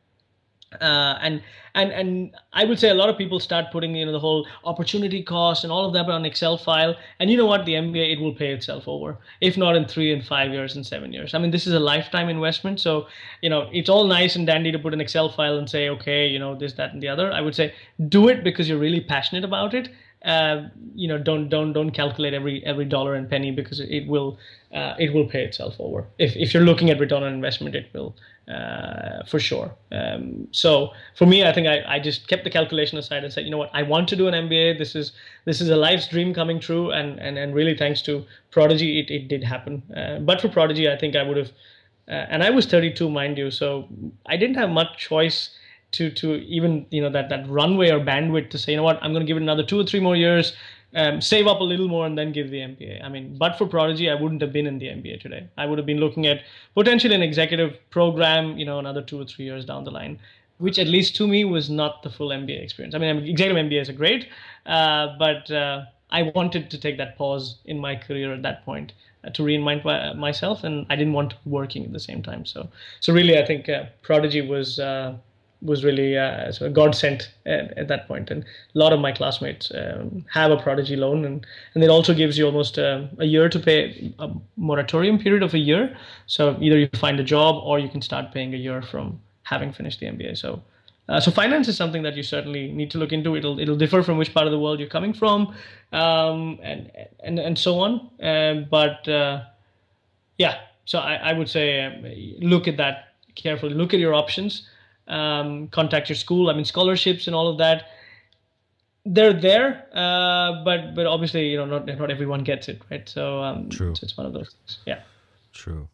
And I would say a lot of people start putting the whole opportunity cost and all of that on Excel file. And you know what? The MBA, it will pay itself over, if not in 3 and 5 years and 7 years. I mean, this is a lifetime investment. So it's all nice and dandy to put an Excel file and say, okay, this, that, and the other. I would say do it because you're really passionate about it. Don't calculate every dollar and penny, because it will pay itself over. If you're looking at return on investment, it will for sure. So for me, I think I just kept the calculation aside and said, you know what, I want to do an MBA. This is a life's dream coming true, and really thanks to Prodigy, it did happen. But for Prodigy, I think I would have, and I was 32, mind you, so I didn't have much choice to even that runway or bandwidth to say, you know what, I'm going to give it another 2 or 3 more years, save up a little more, and then give the MBA. I mean, but for Prodigy, I wouldn't have been in the MBA today. I would have been looking at potentially an executive program, another 2 or 3 years down the line, which at least to me was not the full MBA experience. I mean, executive MBAs are great, but I wanted to take that pause in my career at that point to reinvent myself, and I didn't want to be working at the same time. So really, I think Prodigy was really sort of God sent at that point. And a lot of my classmates have a Prodigy loan, and it also gives you almost a year to pay, a moratorium period of a year. So either you find a job or you can start paying a year from having finished the MBA. So finance is something that you certainly need to look into. It'll differ from which part of the world you're coming from, and so on. So I would say look at that carefully. Look at your options. Contact your school. I mean, scholarships and all of that, they're there, but obviously, not everyone gets it, right? So, True. So it's one of those things. Yeah. True.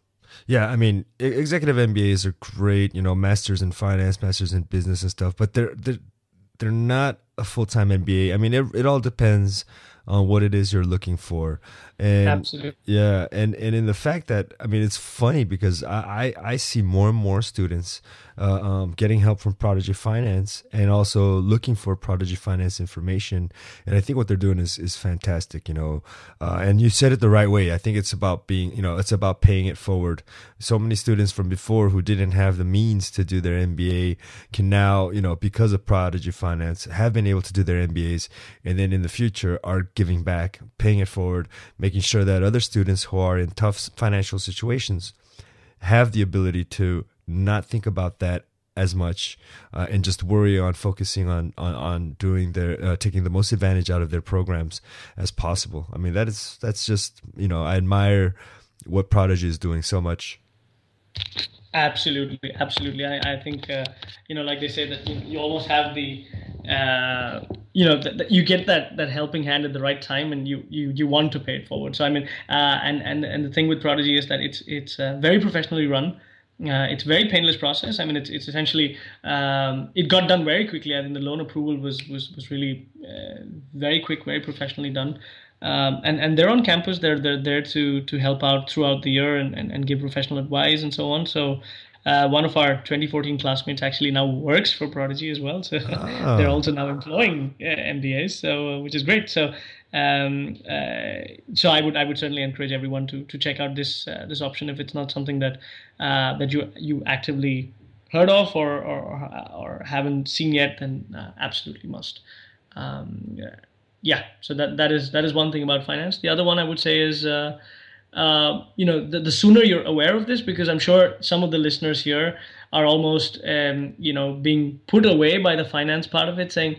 Yeah, I mean, executive MBAs are great, masters in finance, masters in business and stuff, but they're not a full-time MBA. I mean, it all depends on what it is you're looking for. And absolutely. Yeah, and in the fact that, I mean, it's funny because I see more and more students getting help from Prodigy Finance and also looking for Prodigy Finance information. And I think what they're doing is fantastic, and you said it the right way. I think it's about it's about paying it forward. So many students from before who didn't have the means to do their MBA can now, because of Prodigy Finance, have been able to do their MBAs, and then in the future are giving back, paying it forward, making sure that other students who are in tough financial situations have the ability to not think about that as much and just worry on focusing on doing their taking the most advantage out of their programs as possible. I mean, that's just, I admire what Prodigy is doing so much. Absolutely. I think like they say that you almost have the you get that helping hand at the right time, and you want to pay it forward. So I mean, and the thing with Prodigy is that it's very professionally run. It's a very painless process. I mean, it's essentially it got done very quickly. I think the loan approval was really very quick, very professionally done. And they're on campus. They're there to help out throughout the year and give professional advice and so on. So one of our 2014 classmates actually now works for Prodigy as well. So they're also now employing MBAs, so which is great. So so I would certainly encourage everyone to check out this option if it's not something that that you actively heard of or haven't seen yet, then absolutely must. So that is one thing about finance. The other one I would say is the sooner you're aware of this, because I'm sure some of the listeners here are almost being put away by the finance part of it, saying,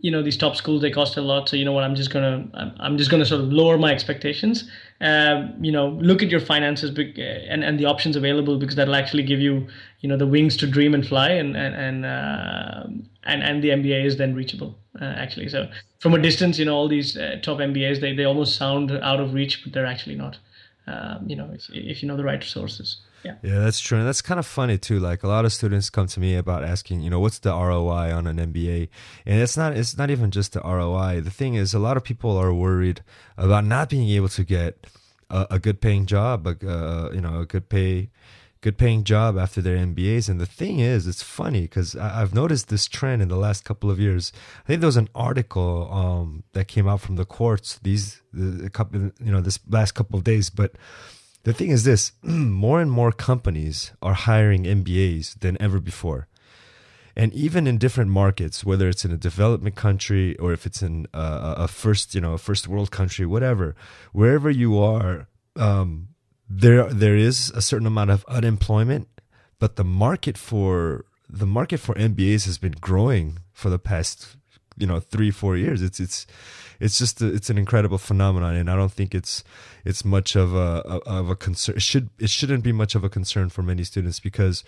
these top schools, they cost a lot, so you know what, I'm just gonna sort of lower my expectations. Look at your finances and the options available, because that'll actually give you the wings to dream and fly, and the MBA is then reachable actually. So from a distance, all these top MBAs, they almost sound out of reach, but they're actually not. If you know the right resources. Yeah, that's true. And that's kind of funny too. Like a lot of students come to me about asking, what's the ROI on an MBA? And it's not even just the ROI. The thing is, a lot of people are worried about not being able to get a good paying job, a good paying job after their MBAs. And the thing is, it's funny because I've noticed this trend in the last couple of years. I think there was an article that came out from the courts this last couple of days, but the thing is this, more and more companies are hiring MBAs than ever before. And even in different markets, whether it's in a development country or if it's in a first world country, whatever, wherever you are, there is a certain amount of unemployment, but the market for MBAs has been growing for the past 3-4 years. It's an incredible phenomenon, and I don't think it's much of a concern. It shouldn't be much of a concern for many students, because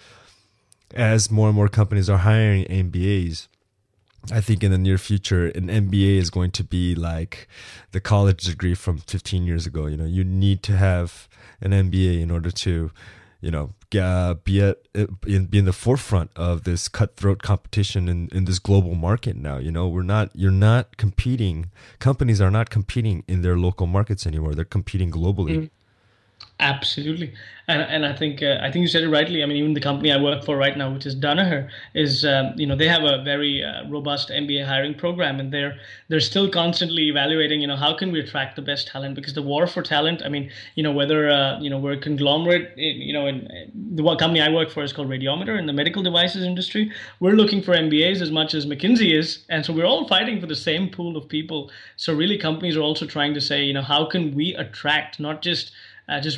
as more and more companies are hiring MBAs, I think in the near future, an MBA is going to be like the college degree from 15 years ago. You need to have an MBA in order to be in the forefront of this cutthroat competition in this global market now. You're not competing. Companies are not competing in their local markets anymore. They're competing globally. Mm. Absolutely, and I think you said it rightly. I mean, even the company I work for right now, which is Danaher, is they have a very robust MBA hiring program, and they're still constantly evaluating. How can we attract the best talent? Because the war for talent. I mean, whether we're a conglomerate. In the company I work for is called Radiometer in the medical devices industry. We're looking for MBAs as much as McKinsey is, and so we're all fighting for the same pool of people. So really, companies are also trying to say, how can we attract not just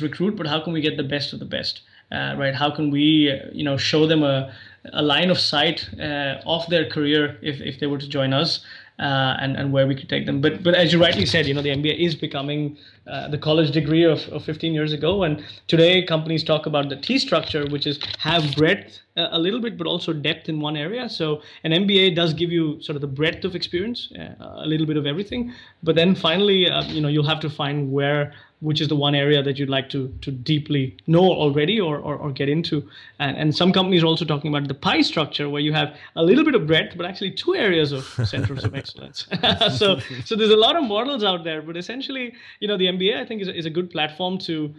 recruit, but how can we get the best of the best, right? How can we, show them a line of sight of their career if they were to join us, and where we could take them. But as you rightly said, the MBA is becoming the college degree of 15 years ago. And today companies talk about the T structure, which is have breadth a little bit, but also depth in one area. So an MBA does give you sort of the breadth of experience, a little bit of everything. But then finally, you'll have to find which is the one area that you'd like to deeply know already or get into. And some companies are also talking about the pie structure, where you have a little bit of breadth, but actually 2 areas of centers of excellence. So there's a lot of models out there, but essentially, the MBA, I think, is a good platform to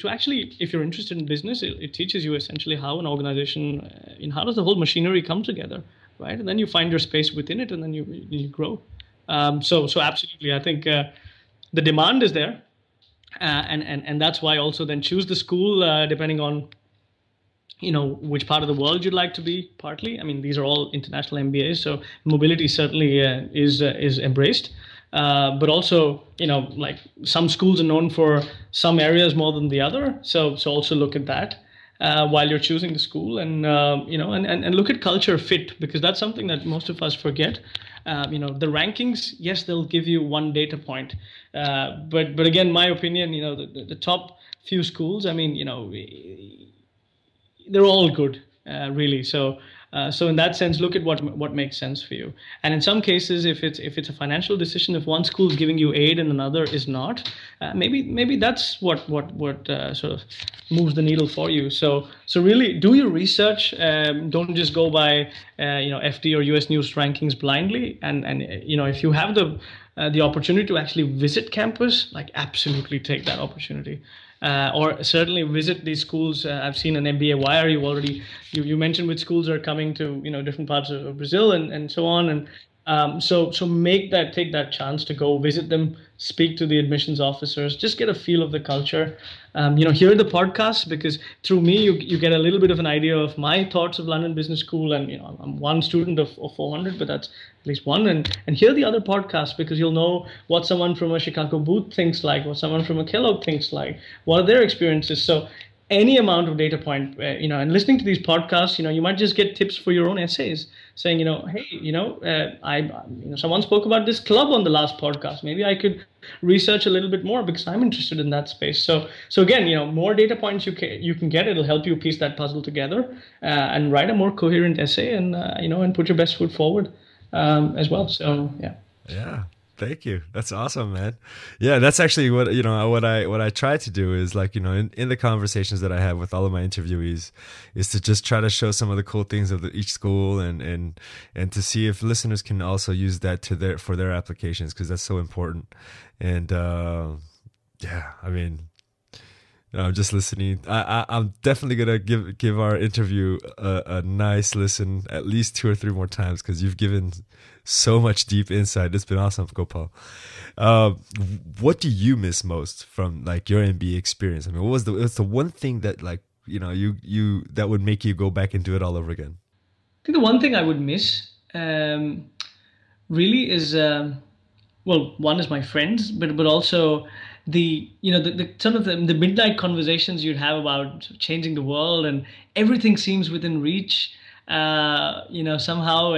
actually, if you're interested in business, it teaches you essentially how an organization, how does the whole machinery come together, right? And then you find your space within it, and then you grow. So absolutely, I think the demand is there. And that's why also then choose the school depending on which part of the world you'd like to be. Partly, I mean, these are all international MBAs, so mobility certainly is embraced. But also, like some schools are known for some areas more than the other. So also look at that while you're choosing the school, and and look at culture fit, because that's something that most of us forget. The rankings, yes, they'll give you one data point, but again, my opinion, the top few schools, I mean, they're all good, really. So in that sense, look at what makes sense for you. And in some cases, if it's a financial decision, if one school is giving you aid and another is not, maybe that's what sort of moves the needle for you. So really do your research. Don't just go by FD or US News rankings blindly. And if you have the opportunity to actually visit campus, like absolutely take that opportunity. Or certainly visit these schools. I've seen an MBA Wire. You mentioned which schools are coming to different parts of Brazil and so on. And so take that chance to go visit them, speak to the admissions officers, just get a feel of the culture. Hear the podcast, because through me you get a little bit of an idea of my thoughts of London Business School. And I'm one student of 400, but that's at least one. And hear the other podcasts, because you'll know what someone from a Chicago booth thinks like, what someone from a Kellogg thinks like, what are their experiences. So any amount of data point, and listening to these podcasts, you might just get tips for your own essays, saying, hey, someone spoke about this club on the last podcast. Maybe I could research a little bit more because I'm interested in that space. So again, more data points you can get, it'll help you piece that puzzle together and write a more coherent essay, and put your best foot forward as well. So yeah. Yeah. Thank you. That's awesome, man. Yeah, that's actually what I try to do is, like, in the conversations that I have with all of my interviewees, is to just try to show some of the cool things of each school and to see if listeners can also use that for their applications, because that's so important. And yeah, I mean, I'm just listening. I'm definitely gonna give our interview a nice listen at least 2 or 3 more times, because you've given so much deep insight. It's been awesome, Gopal. What do you miss most from, like, your MBA experience? I mean, what's the one thing that, like, you that would make you go back and do it all over again? I think the one thing I would miss really is one is my friends, but also the some of the midnight conversations you'd have about changing the world, and everything seems within reach, somehow.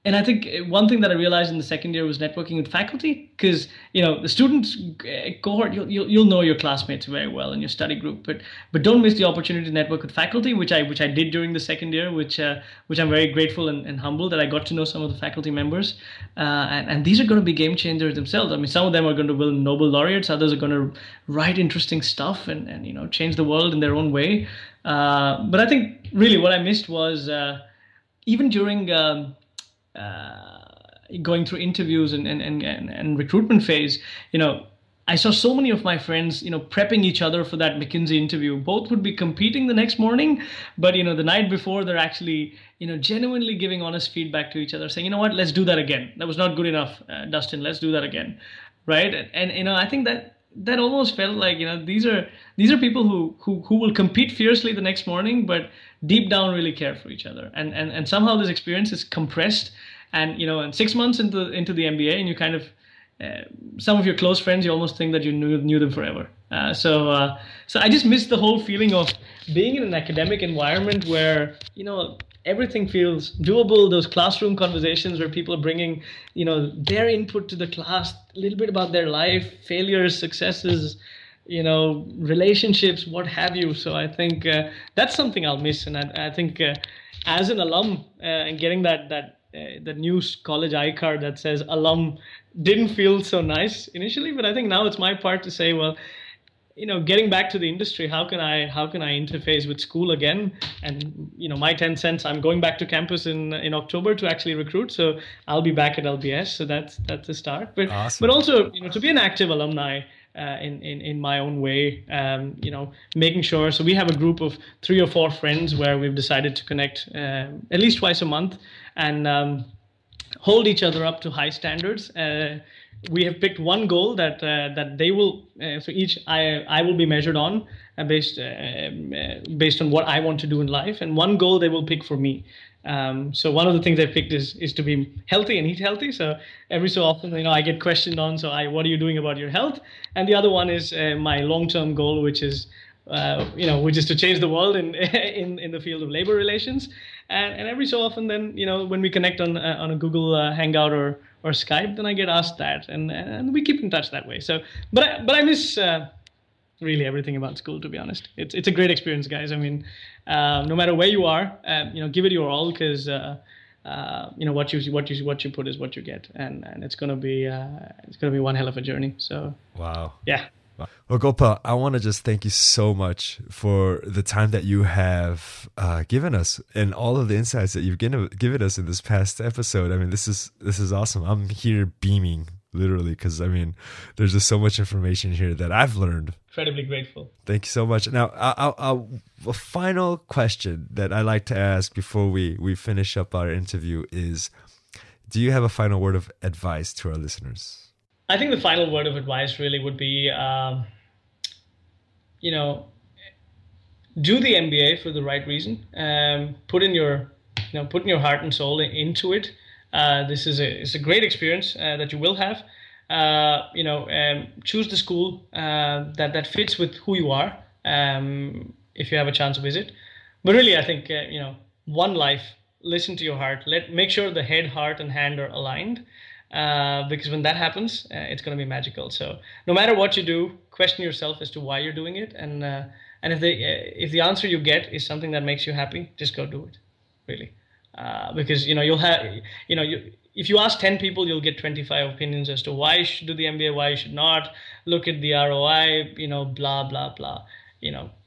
And I think one thing that I realized in the second year was networking with faculty, because the students cohort, you'll know your classmates very well in your study group, but don't miss the opportunity to network with faculty, which I did during the second year, which I'm very grateful and humbled that I got to know some of the faculty members, and these are going to be game changers themselves. I mean, some of them are going to win Nobel laureates, others are going to write interesting stuff and change the world in their own way. But I think really what I missed was even during going through interviews and recruitment phase, I saw so many of my friends, prepping each other for that McKinsey interview. Both would be competing the next morning, but the night before they're actually, genuinely giving honest feedback to each other, saying, what, let's do that again. That was not good enough, Dustin. Let's do that again, right? And I think that almost felt like these are people who will compete fiercely the next morning, but deep down really care for each other. And somehow this experience is compressed. And and 6 months into the MBA, and you kind of some of your close friends, you almost think that you knew them forever. So I just miss the whole feeling of being in an academic environment where everything feels doable. Those classroom conversations where people are bringing their input to the class, a little bit about their life, failures, successes, relationships, what have you. So I think that's something I'll miss, and I think as an alum and getting that new college iCard that says alum didn't feel so nice initially, but I think now it's my part to say, well, getting back to the industry, how can I interface with school again? And my 10 cents, I'm going back to campus in October to actually recruit, so I'll be back at LBS. So that's the start. But awesome. But also to be an active alumni in my own way, making sure. So we have a group of 3 or 4 friends where we've decided to connect at least twice a month and hold each other up to high standards. We have picked one goal that they will. So each I will be measured on based on what I want to do in life, and one goal they will pick for me. So one of the things I picked is to be healthy and eat healthy. So every so often, I get questioned on, what are you doing about your health? And the other one is my long-term goal, which is to change the world in the field of labor relations. And every so often, then when we connect on a Google Hangout or Skype, then I get asked that, and we keep in touch that way. So, but I miss really everything about school, to be honest. It's a great experience, guys. I mean, no matter where you are, give it your all, because what you put is what you get, and it's gonna be one hell of a journey. So wow, yeah. Well, Gopal, I want to just thank you so much for the time that you have given us and all of the insights that you've given us in this past episode. I mean, this is awesome. I'm here beaming, literally, because I mean, there's just so much information here that I've learned. Incredibly grateful. Thank you so much. Now, a final question that I like to ask before we finish up our interview is, do you have a final word of advice to our listeners? I think the final word of advice really would be, do the MBA for the right reason. Put in your heart and soul into it. This is a great experience that you will have. Choose the school that fits with who you are. If you have a chance to visit, but really, I think one life. Listen to your heart. Make sure the head, heart, and hand are aligned, because when that happens, it's going to be magical. So no matter what you do, question yourself as to why you're doing it, and if the answer you get is something that makes you happy, just go do it, really, because you'll have if you ask 10 people, you'll get 25 opinions as to why you should do the MBA, why you should not. Look at the ROI, blah blah blah.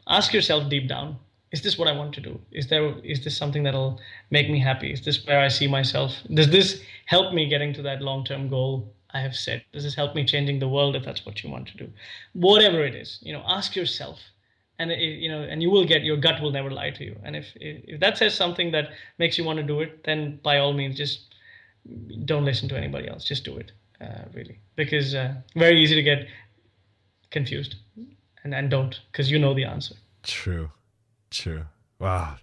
Ask yourself deep down. Is this what I want to do? Is this something that'll make me happy? Is this where I see myself? Does this help me getting to that long-term goal I have set? Does this help me changing the world if that's what you want to do? Whatever it is, ask yourself, and and you will get, your gut will never lie to you. And if that says something that makes you want to do it, then by all means, just don't listen to anybody else. Just do it, really, because very easy to get confused, and don't, because you know the answer. True. Wow.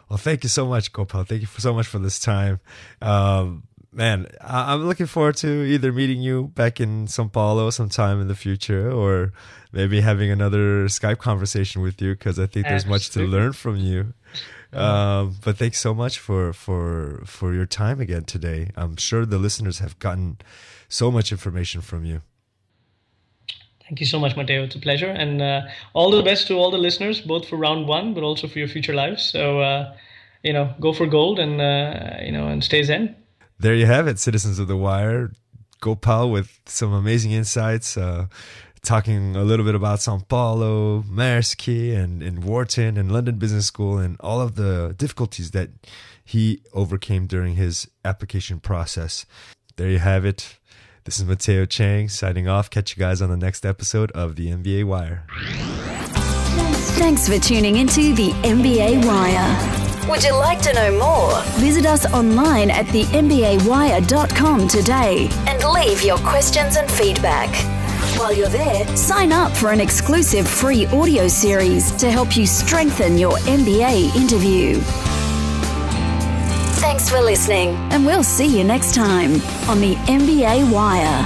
Well, thank you so much, Gopal. Thank you so much for this time. Man, I'm looking forward to either meeting you back in Sao Paulo sometime in the future, or maybe having another Skype conversation with you, because I think there's much to learn from you. But thanks so much for your time again today. I'm sure the listeners have gotten so much information from you. Thank you so much, Matteo. It's a pleasure. And all the best to all the listeners, both for round one, but also for your future lives. So, go for gold and stay zen. There you have it, citizens of the Wire. Gopal with some amazing insights, talking a little bit about Sao Paulo, Maersk, and Wharton and London Business School, and all of the difficulties that he overcame during his application process. There you have it. This is Matteo Chang signing off. Catch you guys on the next episode of the MBA Wire. Thanks for tuning into the MBA Wire. Would you like to know more? Visit us online at thembawire.com today and leave your questions and feedback. While you're there, sign up for an exclusive free audio series to help you strengthen your MBA interview. Thanks for listening, and we'll see you next time on the MBA Wire.